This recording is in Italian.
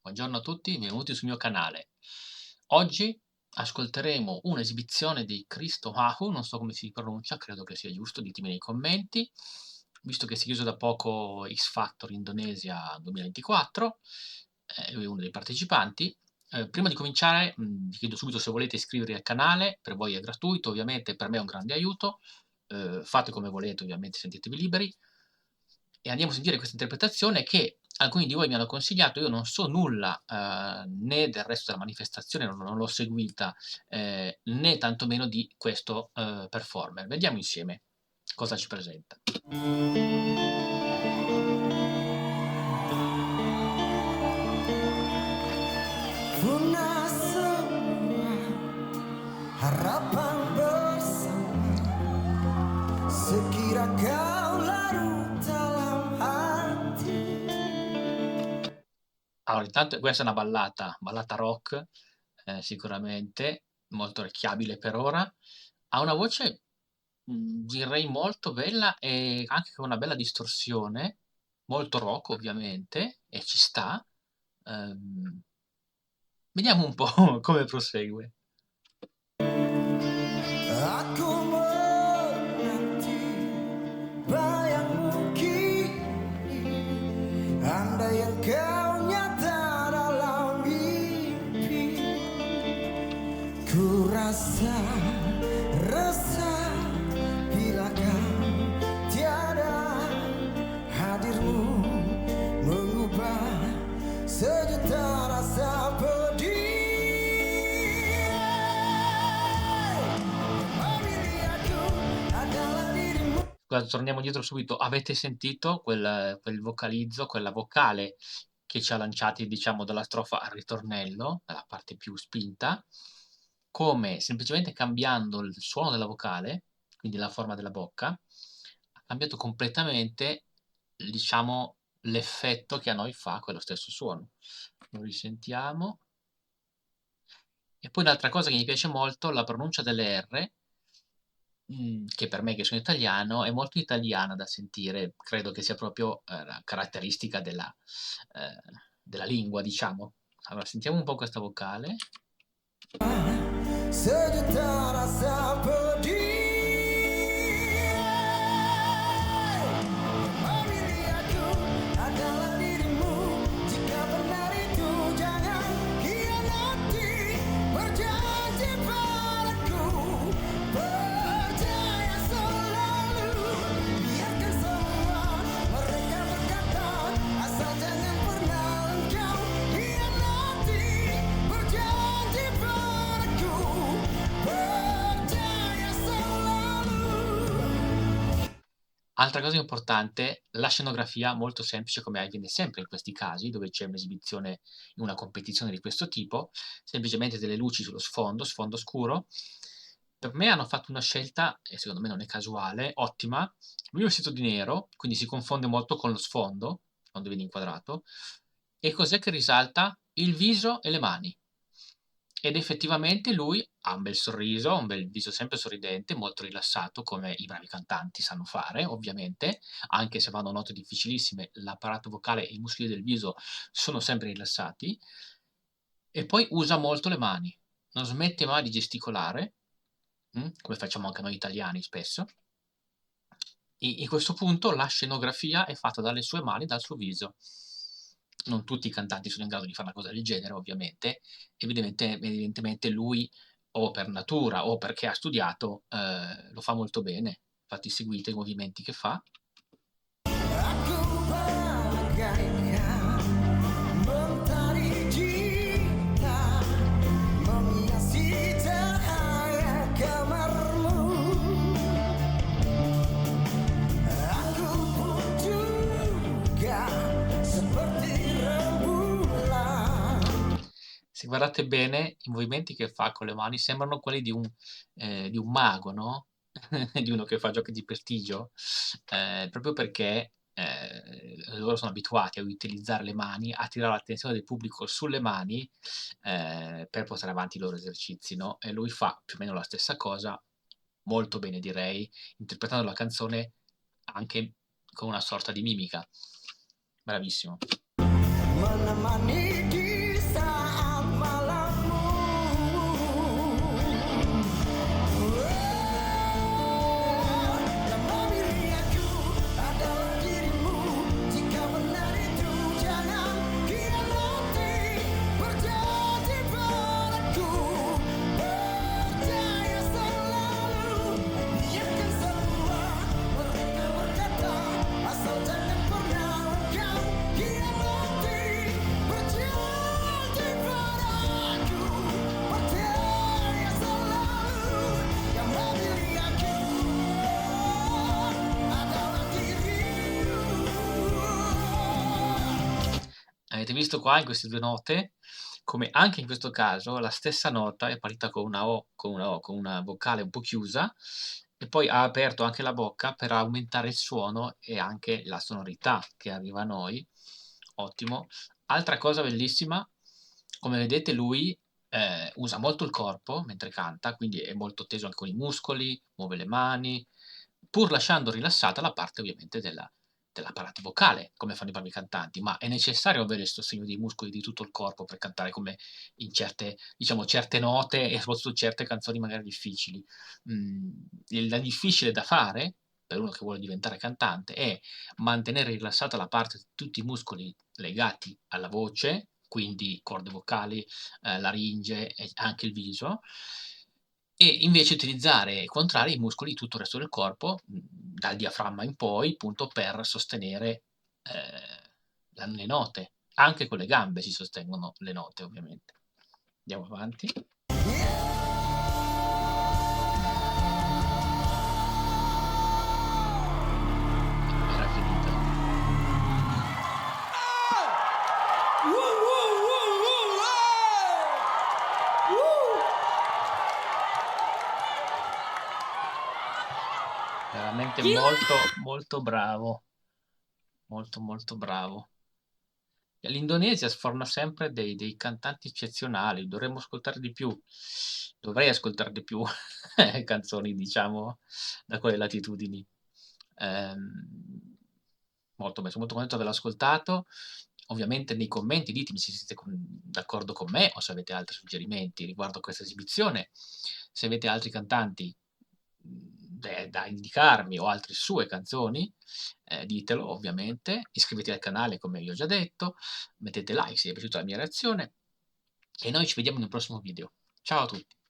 Buongiorno a tutti, benvenuti sul mio canale. Oggi ascolteremo un'esibizione di Cristo Ahu, non so come si pronuncia, credo che sia giusto, ditemi nei commenti, visto che si è chiuso da poco X Factor Indonesia 2024, lui è uno dei partecipanti. Prima di cominciare, vi chiedo subito se volete iscrivervi al canale, per voi è gratuito, ovviamente per me è un grande aiuto, fate come volete, ovviamente sentitevi liberi. E andiamo a sentire questa interpretazione che alcuni di voi mi hanno consigliato. Io non so nulla né del resto della manifestazione, non l'ho seguita, né tantomeno di questo performer. Vediamo insieme cosa ci presenta. Punah semua harapan bersama sekira kau larut dalam hati. Allora, intanto questa è una ballata rock, sicuramente, molto orecchiabile per ora. Ha una voce, direi molto bella e anche con una bella distorsione, molto rock ovviamente, e ci sta. Vediamo un po' come prosegue. Aku menanti bayangmu kini, andai engkau nyata dalam mimpi. Ku rasa resah bila kau tiada, hadirmu mengubah sejuta rasa pedih. Memilih aku adalah dirimu. Guarda, torniamo indietro subito. Avete sentito quel vocalizzo, quella vocale che ci ha lanciati, diciamo, dalla strofa al ritornello, dalla parte più spinta, come semplicemente cambiando il suono della vocale, quindi la forma della bocca, ha cambiato completamente, diciamo, l'effetto che a noi fa quello stesso suono. Lo risentiamo. E poi un'altra cosa che mi piace molto, la pronuncia delle R, che per me che sono italiano è molto italiana da sentire, credo che sia proprio, la caratteristica della lingua, diciamo. Allora sentiamo un po' questa vocale. Sejuta rasa pedih. Memilih aku adalah dirimu. Jika benar itu jangan khianati. Berjanji padaku, percaya selalu. Biarkan semua mereka berkata, asal jangan pernah engkau khianati. Berjanji padaku, percaya selalu. Altra cosa importante, la scenografia molto semplice come avviene sempre in questi casi, dove c'è un'esibizione in una competizione di questo tipo, semplicemente delle luci sullo sfondo scuro. Per me hanno fatto una scelta, e secondo me non è casuale, ottima. Lui è vestito di nero, quindi si confonde molto con lo sfondo, quando viene inquadrato. E cos'è che risalta? Il viso e le mani. Ed effettivamente lui ha un bel sorriso, un bel viso sempre sorridente, molto rilassato, come i bravi cantanti sanno fare, ovviamente, anche se vanno note difficilissime, l'apparato vocale e i muscoli del viso sono sempre rilassati. E poi usa molto le mani, non smette mai di gesticolare, come facciamo anche noi italiani spesso. In questo punto la scenografia è fatta dalle sue mani, dal suo viso. Non tutti i cantanti sono in grado di fare una cosa del genere, ovviamente. Evidentemente lui, o per natura o perché ha studiato, lo fa molto bene. Infatti seguite i movimenti che fa. Aku bagaikan mentari cinta menghiasi cahaya kamarmu. Aku pun juga seperti rembulan. Se guardate bene, i movimenti che fa con le mani sembrano quelli di un mago, no? Di uno che fa giochi di prestigio, proprio perché loro sono abituati a utilizzare le mani, a attirare l'attenzione del pubblico sulle mani per portare avanti i loro esercizi, no? E lui fa più o meno la stessa cosa, molto bene direi, interpretando la canzone anche con una sorta di mimica. Bravissimo. Menemani Avete visto qua in queste 2 note, come anche in questo caso la stessa nota è partita con una vocale un po' chiusa e poi ha aperto anche la bocca per aumentare il suono e anche la sonorità che arriva a noi. Ottimo. Altra cosa bellissima, come vedete lui, usa molto il corpo mentre canta, quindi è molto teso anche con i muscoli, muove le mani, pur lasciando rilassata la parte ovviamente dell'apparato vocale, come fanno i bravi cantanti, ma è necessario avere il sostegno dei muscoli di tutto il corpo per cantare come in certe, diciamo, certe note e soprattutto certe canzoni magari difficili. Il difficile da fare per uno che vuole diventare cantante è mantenere rilassata la parte di tutti i muscoli legati alla voce, quindi corde vocali, laringe e anche il viso, e invece utilizzare e contrarre i muscoli di tutto il resto del corpo, dal diaframma in poi, appunto per sostenere, le note. Anche con le gambe si sostengono le note ovviamente. Andiamo avanti. Era finita. Veramente molto, molto bravo. Molto, molto bravo. E l'Indonesia sforna sempre dei cantanti eccezionali, dovremmo ascoltare di più. Dovrei ascoltare di più canzoni, diciamo, da quelle latitudini. Molto bene, sono molto contento di averlo ascoltato. Ovviamente nei commenti ditemi se siete d'accordo con me o se avete altri suggerimenti riguardo a questa esibizione. Se avete altri cantanti da indicarmi o altre sue canzoni, ditelo ovviamente. Iscrivetevi al canale come vi ho già detto, mettete like se vi è piaciuta la mia reazione e noi ci vediamo nel prossimo video. Ciao a tutti!